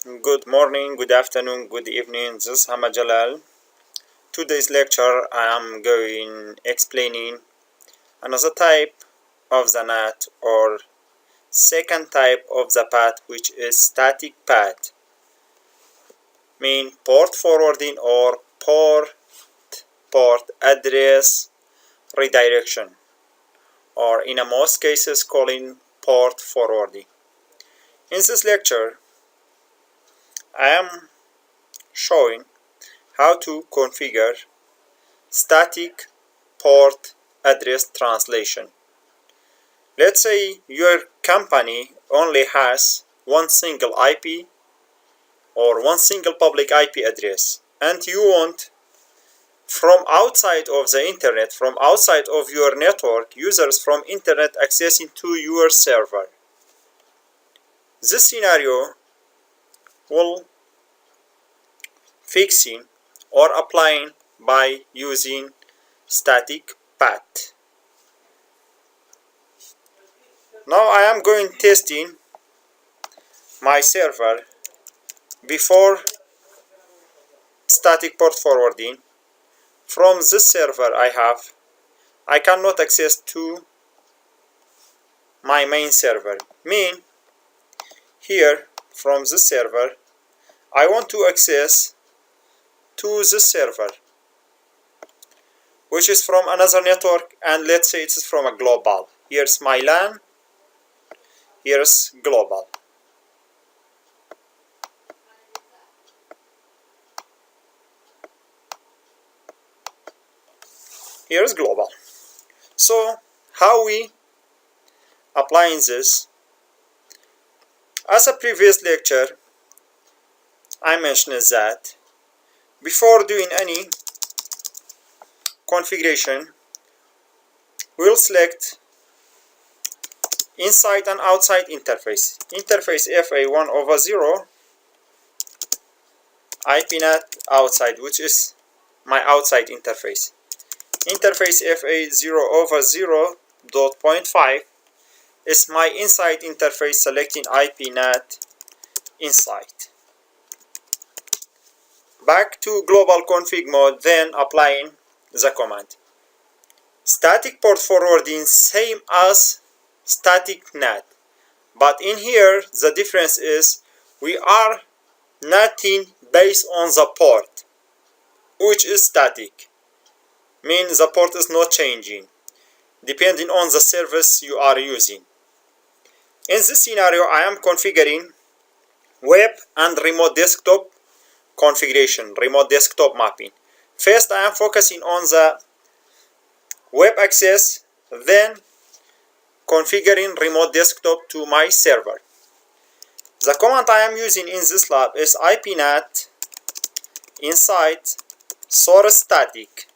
Good morning, good afternoon, good evening. This is Hamad Jalal. Today's lecture I am going explaining another type of the NAT or second type of the path, which is static path, mean port forwarding or port address redirection, or in most cases calling port forwarding. In this lecture I am showing how to configure static port address translation. Let's say your company only has one single IP or one single public IP address, and you want from outside of the internet, from outside of your network, users from internet accessing to your server. This scenario will fixing or applying by using static path. Now I am going testing my server before static port forwarding. From this server I cannot access to my main server. Mean here from this server I want to access to this server, which is from another network, and let's say it is from a global. Here's my LAN, here's global. Here's global. So how we applying this? As a previous lecture I mentioned that before doing any configuration we'll select inside and outside interface. Interface FA1/0, IPNAT outside, which is my outside interface. Interface FA0/0.5 is my inside interface, selecting IPNAT inside. Back to global config mode, then applying the command. Static port forwarding same as static NAT, but in here the difference is we are NATing based on the port, which is static, means the port is not changing depending on the service you are using. In this scenario I am configuring web and remote desktop configuration, remote desktop mapping. First I am focusing on the web access, then configuring remote desktop to my server. The command I am using in this lab is IPNAT inside source static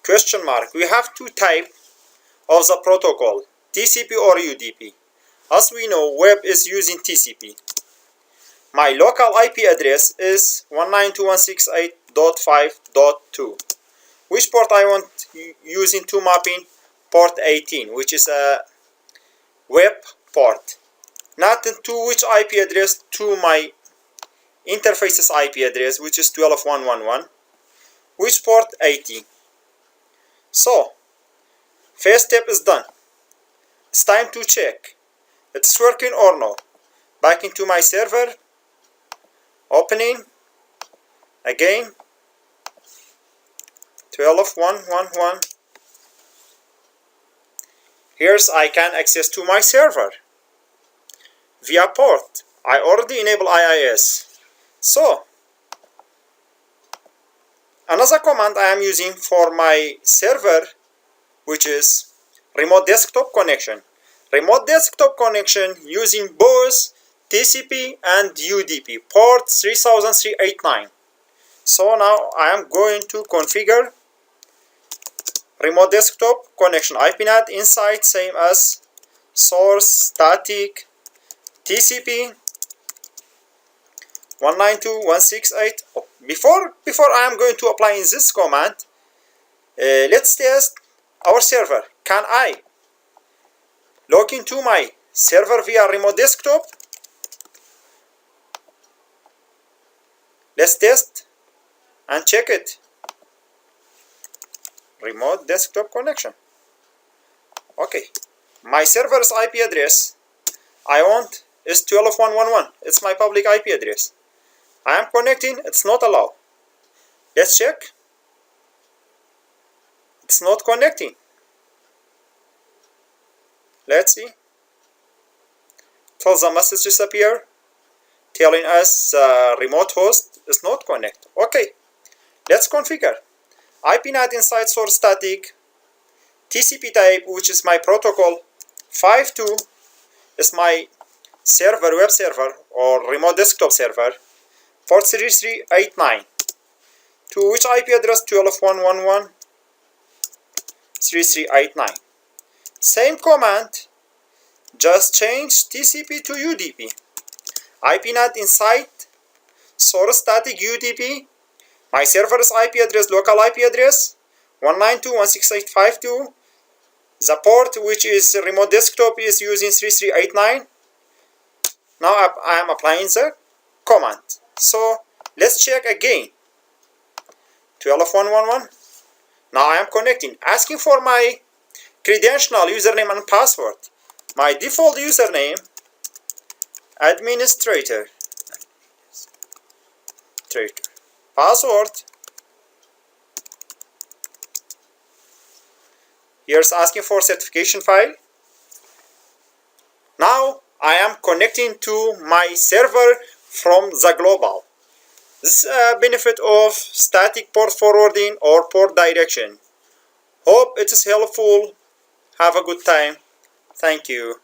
question mark. We have two types of the protocol, TCP or UDP. As we know, web is using TCP. My local IP address is 192.168.5.2. Which port I want using to mapping? Port 18, which is a web port. Not to which IP address? To my interface's IP address, which is 12.1.1.1. Which port? 80. So first step is done. It's time to check it's working or no. Back into my server, opening again 12.1.1.1. Here's I can access to my server via port. I already enable IIS. So another command I am using for my server, which is remote desktop connection. Remote desktop connection using both TCP and UDP, port 3389. So now I am going to configure remote desktop connection, IPNAT inside, same as source static TCP 192.168. Before I am going to apply in this command, let's test our server. Can I log into my server via remote desktop? Let's test and check it. Remote desktop connection. Okay, my server's IP address I want is 12.1.1.1. It's my public IP address. I am connecting, it's not allowed. Let's check. It's not connecting. Let's see. Till the message disappear, telling us remote host is not connected. Okay, let's configure. IPNAT inside source static, TCP type, which is my protocol, 5.2 is my server, web server or remote desktop server, port 3389. To which IP address? 12.1.1.1.3389. Same command, just change TCP to UDP. IPNAT inside source static UDP. My server's IP address, local IP address, 192.168.5.2. The port, which is remote desktop, is using 3389. Now I am applying the command. So let's check again. 12.1.1.1. Now I am connecting, asking for my credential, username and password. My default username, administrator. Password. Here's asking for certification file. Now I am connecting to my server from the global. This is a benefit of static port forwarding or port direction. Hope it is helpful. Have a good time. Thank you.